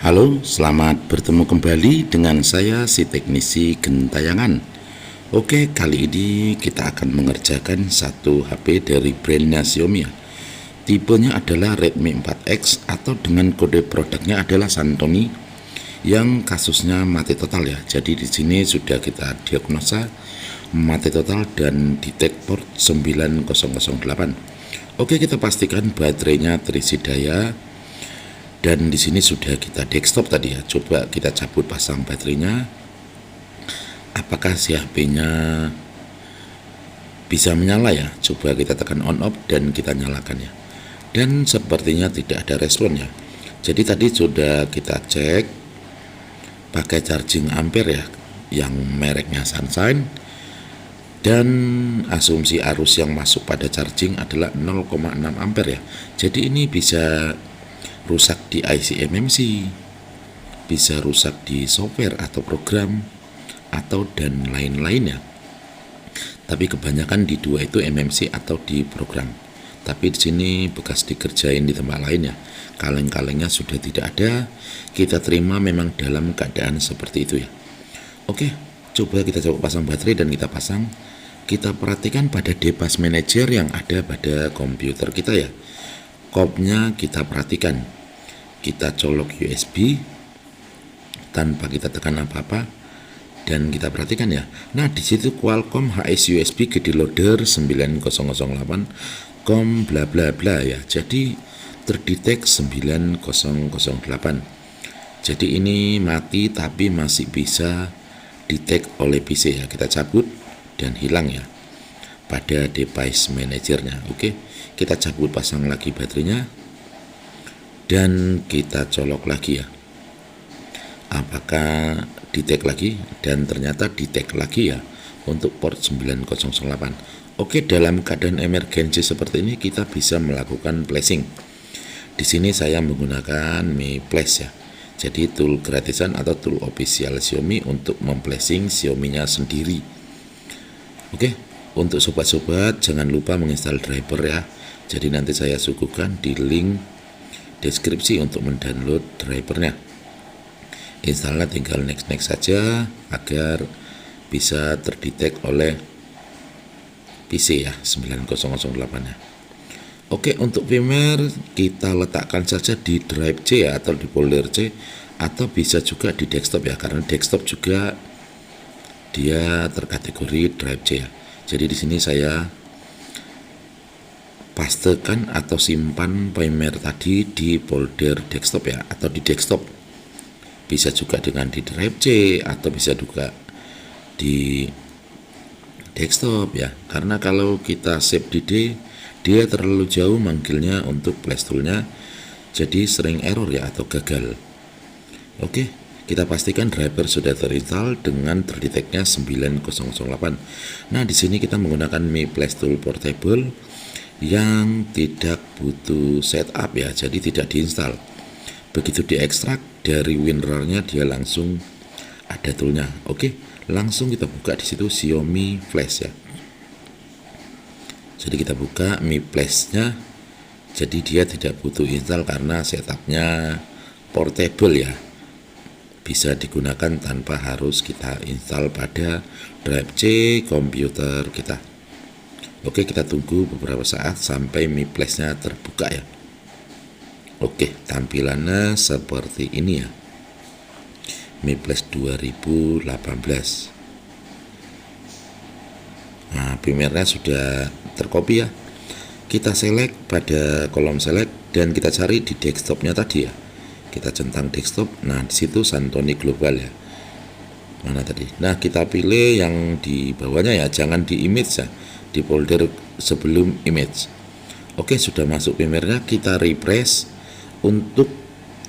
Halo, selamat bertemu kembali dengan saya si teknisi gentayangan. Oke, kali ini kita akan mengerjakan satu HP dari brandnya Xiaomi. Tipenya adalah Redmi 4X atau dengan kode produknya adalah Santoni yang kasusnya mati total ya. Jadi di sini sudah kita diagnosa mati total dan detect port 9008. Oke, kita pastikan baterainya terisi daya. Dan di sini sudah kita desktop tadi ya. Coba kita cabut pasang baterainya. Apakah si HP-nya bisa menyala ya? Coba kita tekan on off dan kita nyalakan ya. Dan sepertinya tidak ada respon ya. Jadi tadi sudah kita cek pakai charging ampere ya, yang mereknya Sunshine. Dan asumsi arus yang masuk pada charging adalah 0,6 ampere ya. Jadi ini bisa rusak di IC MMC, bisa rusak di software atau program, atau dan lain-lainnya. Tapi kebanyakan di dua itu MMC atau di program. Tapi di sini bekas dikerjain di tempat lain ya. Kaleng-kalengnya sudah tidak ada. Kita terima memang dalam keadaan seperti itu ya. Oke, coba kita coba pasang baterai dan kita pasang. Kita perhatikan pada device manager yang ada pada komputer kita ya. Kopnya kita perhatikan. Kita colok USB tanpa kita tekan apa-apa dan kita perhatikan ya. Nah, di situ Qualcomm HS USB gede loader 9008 COM bla bla bla ya. Jadi terdetek 9008. Jadi ini mati tapi masih bisa detect oleh PC ya. Kita cabut dan hilang ya pada device manajernya. Oke, kita cabut pasang lagi baterainya dan kita colok lagi ya. Apakah detect lagi? Dan ternyata detect lagi ya untuk port 9008. Oke, dalam keadaan emergensi seperti ini kita bisa melakukan flashing. Di sini saya menggunakan Mi Flash ya. Jadi tool gratisan atau tool official Xiaomi untuk memflashing Xiaomi-nya sendiri. Oke, untuk sobat-sobat jangan lupa menginstal driver ya. Jadi nanti saya suguhkan di link deskripsi untuk mendownload drivernya. Instalnya tinggal next saja agar bisa terdetek oleh PC ya 9008 ya. Oke, untuk firmware kita letakkan saja di drive C ya, atau di folder C, atau bisa juga di desktop ya, karena desktop juga dia terkategori drive C ya. Jadi di sini saya pastekan atau simpan firmware tadi di folder desktop ya, atau di desktop. Bisa juga dengan di drive C atau bisa juga di desktop ya, karena kalau kita save di D dia terlalu jauh manggilnya untuk flash toolnya, jadi sering error ya atau gagal. Oke, kita pastikan driver sudah terinstall dengan terdeteknya 9008. Nah, di sini kita menggunakan Mi Flash Tool Portable yang tidak butuh setup ya, jadi tidak diinstal. Begitu diekstrak dari WinRAR-nya dia langsung ada toolnya. Oke, langsung kita buka di situ Xiaomi Flash ya. Jadi kita buka Mi Flash-nya. Jadi dia tidak butuh install karena setupnya portable ya. Bisa digunakan tanpa harus kita install pada drive C komputer kita. Oke, kita tunggu beberapa saat sampai Mi Flash-nya terbuka ya. Oke, tampilannya seperti ini ya. Mi Flash 2018. Nah, firmware-nya sudah tercopy ya. Kita select pada kolom select dan kita cari di desktopnya tadi ya. Kita centang desktop. Nah, di situ Santoni Global ya. Mana tadi? Nah, kita pilih yang di bawahnya ya, jangan di image ya, di folder sebelum image. Oke, sudah masuk firmware-nya. Kita refresh untuk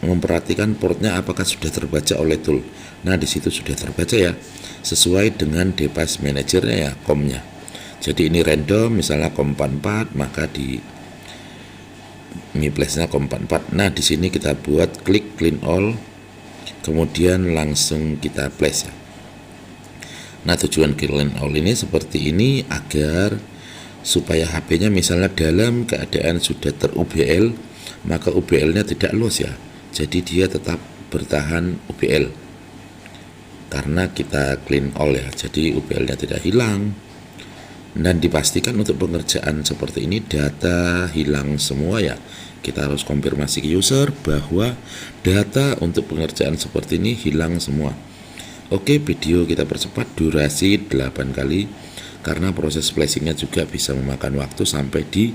memperhatikan portnya apakah sudah terbaca oleh tool. Nah, di situ sudah terbaca ya, sesuai dengan device manajernya ya, COM-nya. Jadi ini random, misalnya COM 44, maka di Mi Flash-nya COM 44. Nah, di sini kita buat klik clean all, kemudian langsung kita flash ya. Nah, tujuan clean all ini seperti ini agar supaya HP-nya misalnya dalam keadaan sudah ter-UBL, maka UBL-nya tidak loss ya. Jadi dia tetap bertahan UBL karena kita clean all ya, jadi UBL-nya tidak hilang. Dan dipastikan untuk pengerjaan seperti ini data hilang semua ya. Kita harus konfirmasi ke user bahwa data untuk pengerjaan seperti ini hilang semua. Oke, video kita percepat durasi 8 kali karena proses flashingnya juga bisa memakan waktu sampai di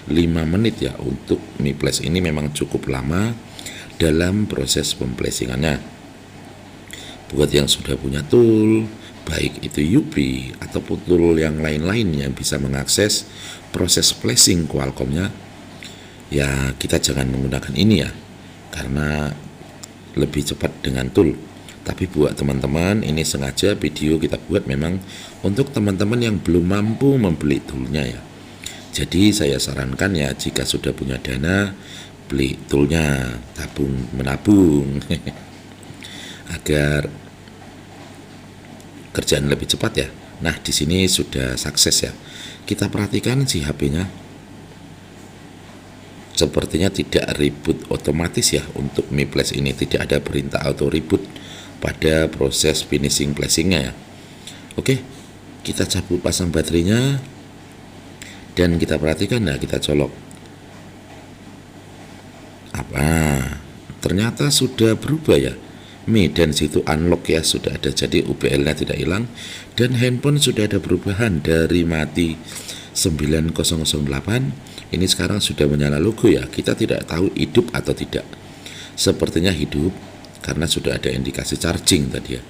5 menit ya. Untuk Mi Flash ini memang cukup lama dalam proses pemflashingannya. Buat yang sudah punya tool, baik itu UV ataupun tool yang lain-lain yang bisa mengakses proses flashing Qualcomm-nya, ya kita jangan menggunakan ini ya, karena lebih cepat dengan tool. Tapi buat teman-teman, ini sengaja video kita buat memang untuk teman-teman yang belum mampu membeli toolnya ya. Jadi saya sarankan ya, jika sudah punya dana, beli toolnya, menabung agar kerjaan lebih cepat ya. Nah, di sini sudah sukses ya. Kita perhatikan si HP-nya. Sepertinya tidak reboot otomatis ya untuk Mi Flash ini, tidak ada perintah auto reboot pada proses finishing flashingnya ya. Oke, kita cabut pasang baterainya dan kita perhatikan, nah kita colok. Apa? Ternyata sudah berubah ya. Mi dan situ unlock ya, sudah ada, jadi UBL-nya tidak hilang dan handphone sudah ada perubahan dari mati 9008 ini sekarang sudah menyala logo ya. Kita tidak tahu hidup atau tidak, sepertinya hidup karena sudah ada indikasi charging tadi ya.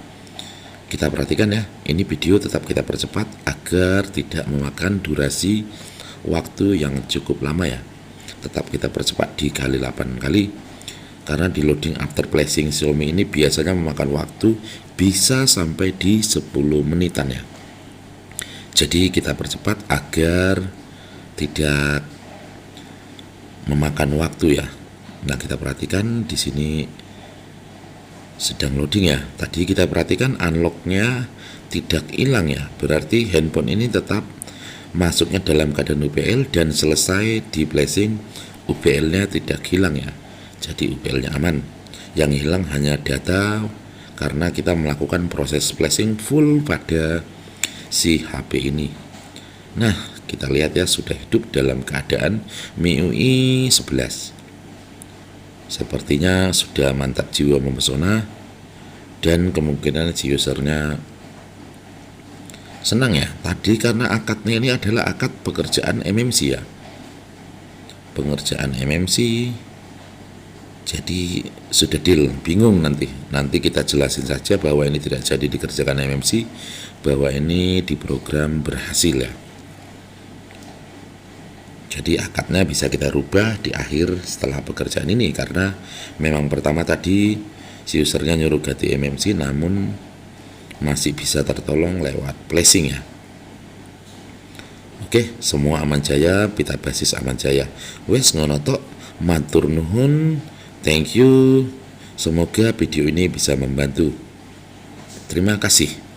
Kita perhatikan ya, ini video tetap kita percepat agar tidak memakan durasi waktu yang cukup lama ya. Tetap kita percepat dikali 8 kali karena di loading after flashing Xiaomi ini biasanya memakan waktu bisa sampai di 10 menitan ya. Jadi kita percepat agar tidak memakan waktu ya. Nah, kita perhatikan di sini sedang loading ya. Tadi kita perhatikan unlocknya tidak hilang ya, berarti handphone ini tetap masuknya dalam keadaan UBL dan selesai di flashing UBL-nya tidak hilang ya. Jadi UBL-nya aman. Yang hilang hanya data karena kita melakukan proses flashing full pada si HP ini. Nah, kita lihat ya, sudah hidup dalam keadaan MIUI 11. Sepertinya sudah mantap jiwa mempesona dan kemungkinan si usernya senang ya. Tadi karena akadnya ini adalah akad pekerjaan MMC ya. Pengerjaan MMC. Jadi sudah deal, bingung nanti kita jelasin saja bahwa ini tidak jadi dikerjakan MMC, bahwa ini di program berhasil ya. Jadi akadnya bisa kita rubah di akhir setelah pekerjaan ini, karena memang pertama tadi si usernya nyuruh ganti MMC namun masih bisa tertolong lewat flashing ya. Oke, semua aman jaya, pita basis aman jaya. Wes ngono tok, matur nuhun. Thank you. Semoga video ini bisa membantu. Terima kasih.